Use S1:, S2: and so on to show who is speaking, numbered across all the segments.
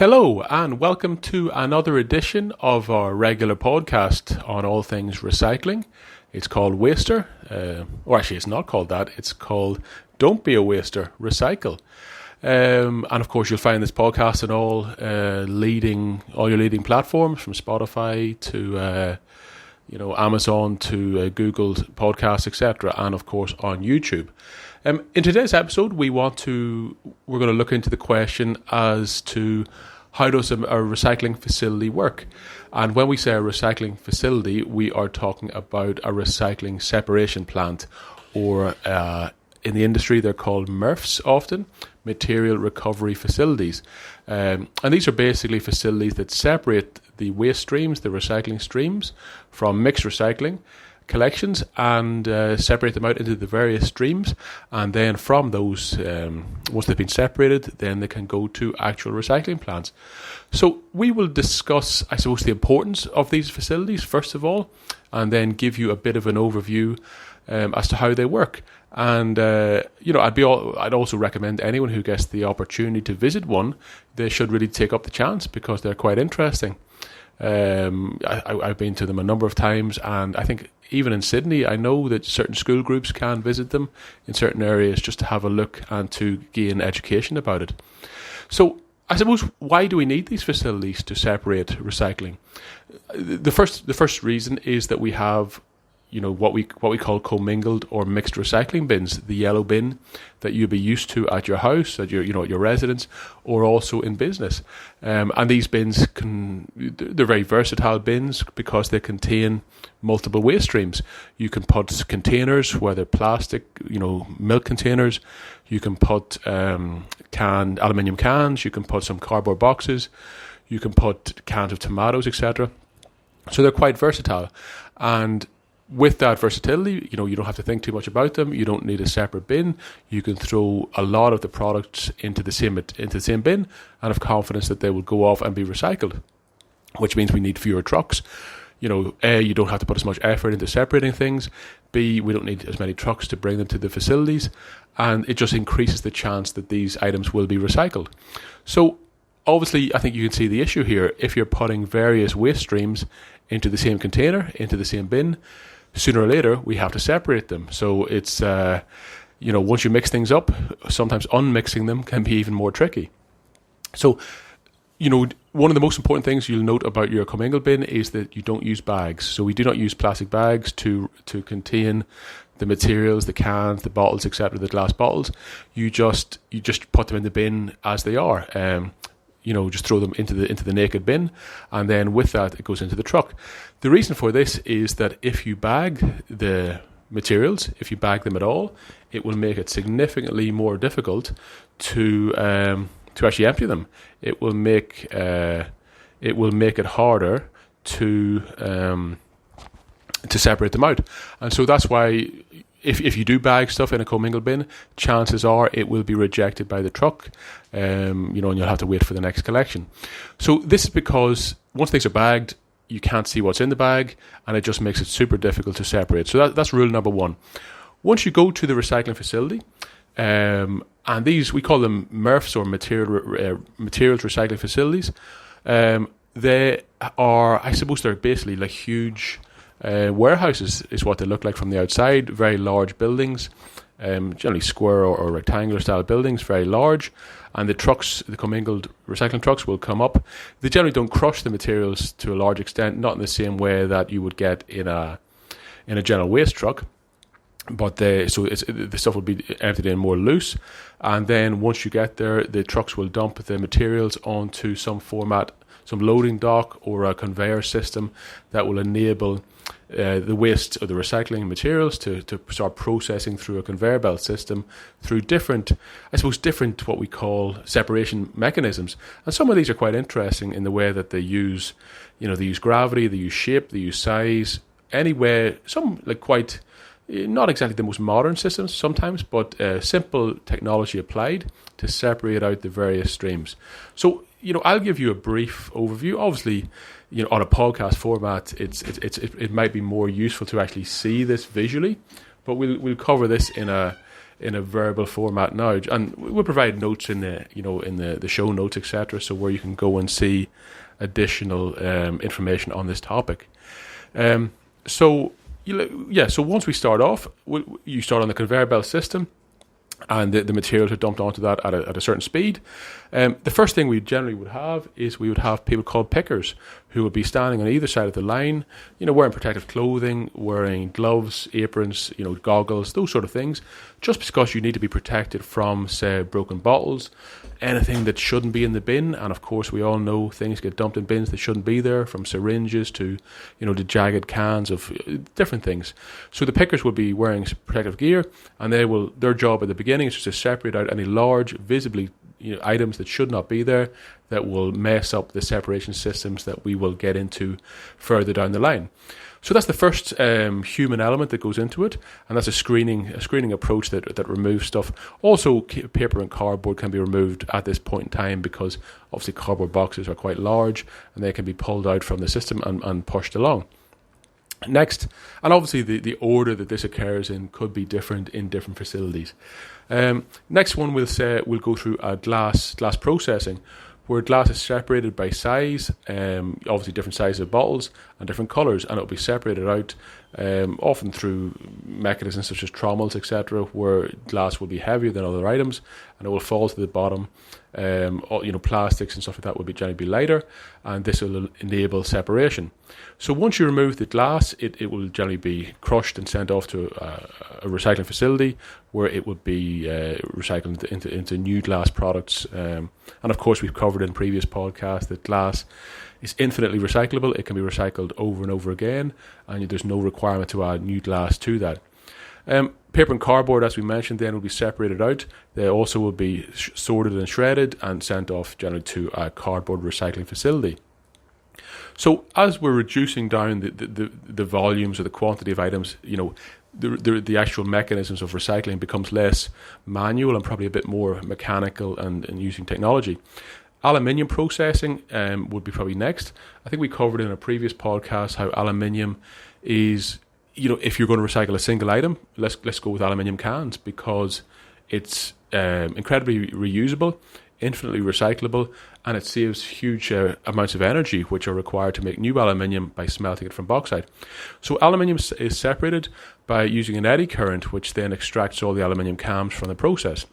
S1: Hello and welcome to another edition of our regular podcast on all things recycling. It's called Waster, or actually it's not called that, it's called Don't Be a Waster, Recycle. And of course you'll find this podcast on all your leading platforms, from Spotify to Amazon to Google Podcasts, etc., and of course on YouTube. In today's episode, we're going to look into the question as to how does a recycling facility work. And when we say a recycling facility, we are talking about a recycling separation plant, or in the industry they're called MRFs often, material recovery facilities. And these are basically facilities that separate the waste streams, the recycling streams, from mixed recycling collections and separate them out into the various streams, and then from those, once they've been separated, then they can go to actual recycling plants. So we will discuss, I suppose, the importance of these facilities first of all, and then give you a bit of an overview as to how they work. And I'd also recommend anyone who gets the opportunity to visit one, they should really take up the chance because they're quite interesting. I've been to them a number of times, and I think even in Sydney, I know that certain school groups can visit them in certain areas just to have a look and to gain education about it. So I suppose, why do we need these facilities to separate recycling? The first reason is that we have what we call commingled or mixed recycling bins, the yellow bin that you'd be used to at your house, at your residence, or also in business. And these bins they're very versatile bins because they contain multiple waste streams. You can put containers, whether plastic, milk containers. You can put aluminium cans. You can put some cardboard boxes. You can put cans of tomatoes, etc. So they're quite versatile, and with that versatility, you don't have to think too much about them. You don't need a separate bin. You can throw a lot of the products into the same bin and have confidence that they will go off and be recycled, which means we need fewer trucks. A, you don't have to put as much effort into separating things. B, we don't need as many trucks to bring them to the facilities, and it just increases the chance that these items will be recycled. So obviously, I think you can see the issue here. If you're putting various waste streams into the same container, into the same bin, sooner or later we have to separate them. So it's once you mix things up, sometimes unmixing them can be even more tricky. So one of the most important things you'll note about your commingled bin is that you don't use bags. So we do not use plastic bags to contain the materials, the cans, the bottles, etc., the glass bottles. You just put them in the bin as they are. Just throw them into the naked bin, and then with that it goes into the truck. The reason for this is that if you bag the materials, if you bag them at all, it will make it significantly more difficult to actually empty them. It will make it harder to separate them out, and so that's why. If you do bag stuff in a commingled bin, chances are it will be rejected by the truck, and you'll have to wait for the next collection. So this is because once things are bagged, you can't see what's in the bag, and it just makes it super difficult to separate. So that's rule number one. Once you go to the recycling facility, and these, we call them MRFs, or materials recycling facilities, they are, I suppose they're basically like huge warehouses is what they look like from the outside. Very large buildings, generally square or rectangular style buildings, very large. And the trucks, the commingled recycling trucks, will come up. They generally don't crush the materials to a large extent, not in the same way that you would get in a general waste truck. But the stuff will be emptied in more loose, and then once you get there, the trucks will dump the materials onto some format, some loading dock or a conveyor system that will enable the waste or the recycling materials to start processing through a conveyor belt system through different what we call separation mechanisms. And some of these are quite interesting in the way that they use gravity, they use shape, they use size, anyway, some like quite not exactly the most modern systems sometimes, but simple technology applied to separate out the various streams. So, I'll give you a brief overview. Obviously, on a podcast format, it might be more useful to actually see this visually, but we'll cover this in a in a verbal format now, and we'll provide notes in the show notes, etc. So where you can go and see additional information on this topic. So once we start off, you start on the conveyor belt system, and the materials are dumped onto that at a certain speed. The first thing we generally would have is we would have people called pickers who would be standing on either side of the line, wearing protective clothing, wearing gloves, aprons, goggles, those sort of things, just because you need to be protected from, say, broken bottles, anything that shouldn't be in the bin. And of course, we all know things get dumped in bins that shouldn't be there, from syringes to, the jagged cans of different things. So the pickers will be wearing protective gear, and their job at the beginning is just to separate out any large, visibly items that should not be there, that will mess up the separation systems that we will get into further down the line. So that's the first human element that goes into it, and that's a screening approach that removes stuff. Also, paper and cardboard can be removed at this point in time, because obviously cardboard boxes are quite large and they can be pulled out from the system and pushed along. Next, and obviously the order that this occurs in could be different in different facilities. Next one, we'll go through a glass processing, where glass is separated by size, obviously different sizes of bottles and different colours, and it'll be separated out often through mechanisms such as trommels, etc., where glass will be heavier than other items, and it will fall to the bottom. Plastics and stuff like that will generally be lighter, and this will enable separation. So once you remove the glass, it will generally be crushed and sent off to a recycling facility, where it would be recycled into new glass products. And of course, we've covered in previous podcasts that glass is infinitely recyclable. It can be recycled over and over again, and there's no requirement to add new glass to that. Paper and cardboard, as we mentioned, then will be separated out. They also will be sorted and shredded and sent off generally to a cardboard recycling facility. So as we're reducing down the volumes or the quantity of items, the actual mechanisms of recycling becomes less manual and probably a bit more mechanical and using technology. Aluminium processing would be probably next. I think we covered in a previous podcast how aluminium is, if you're going to recycle a single item, let's go with aluminium cans, because it's incredibly reusable, infinitely recyclable, and it saves huge amounts of energy which are required to make new aluminium by smelting it from bauxite. So aluminium is separated by using an eddy current, which then extracts all the aluminium cans from the process.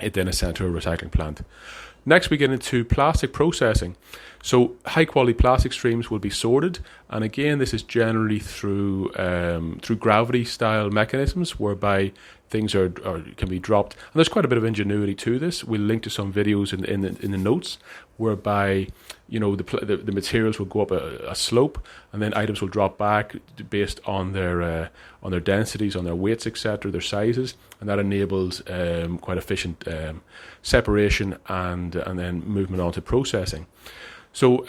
S1: It then is sent to a recycling plant. Next, we get into plastic processing. So high-quality plastic streams will be sorted, and again, this is generally through gravity-style mechanisms, whereby things can be dropped. And there's quite a bit of ingenuity to this. We'll link to some videos in the notes, whereby the materials will go up a slope, and then items will drop back based on their densities, on their weights, etc., their sizes, and that enables quite efficient separation and then movement on to processing. So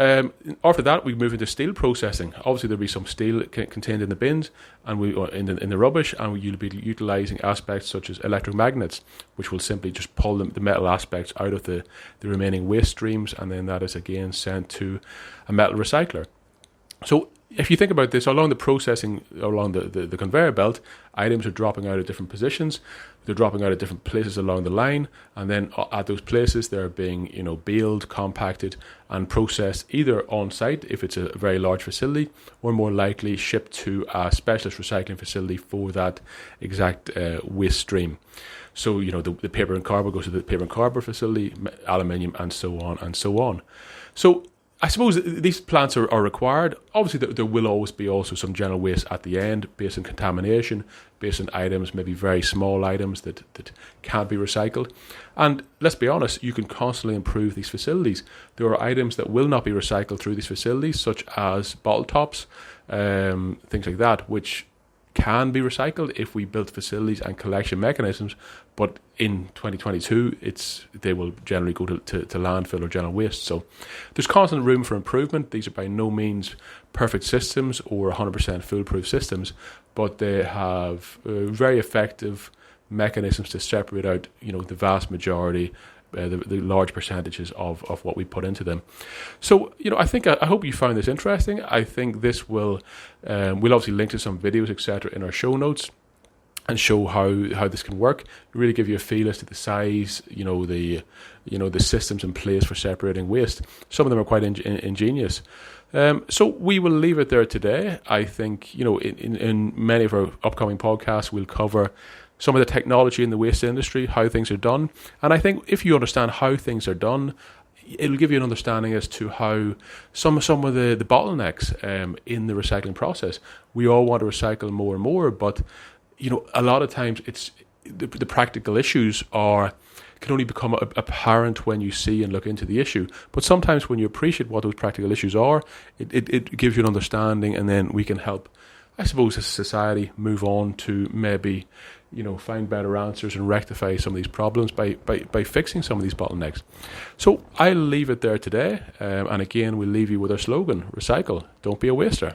S1: after that, we move into steel processing. Obviously, there'll be some steel contained in the bins and in the rubbish, and you'll be utilising aspects such as electromagnets, which will simply just pull the metal aspects out of the remaining waste streams, and then that is again sent to a metal recycler. So if you think about this, along the processing, along the conveyor belt, items are dropping out at different positions. They're dropping out at different places along the line, and then at those places they're being baled, compacted, and processed either on site if it's a very large facility, or more likely shipped to a specialist recycling facility for that exact waste stream. So the paper and cardboard goes to the paper and cardboard facility, aluminium, and so on and so on. So I suppose these plants are required. Obviously, there will always be also some general waste at the end, based on contamination, based on items, maybe very small items that can't be recycled. And let's be honest, you can constantly improve these facilities. There are items that will not be recycled through these facilities, such as bottle tops, things like that, which can be recycled if we build facilities and collection mechanisms, but in 2022 they will generally go to landfill or general waste. So there's constant room for improvement. These are by no means perfect systems or 100% foolproof systems, but they have very effective mechanisms to separate out the vast majority, the large percentages of what we put into them. So, I hope you found this interesting. I think this will, we'll obviously link to some videos, etc., in our show notes. and show how this can work. Really give you a feel as to the size, the systems in place for separating waste. Some of them are quite ingenious. So we will leave it there today. I think, in many of our upcoming podcasts, we'll cover some of the technology in the waste industry, how things are done. And I think if you understand how things are done, it'll give you an understanding as to how some of the bottlenecks in the recycling process. We all want to recycle more and more, but a lot of times it's the practical issues can only become apparent when you see and look into the issue. But sometimes when you appreciate what those practical issues are, it gives you an understanding, and then we can help, I suppose, as a society move on to maybe find better answers and rectify some of these problems by fixing some of these bottlenecks. So I'll leave it there today, and again we'll leave you with our slogan: recycle, don't be a waster.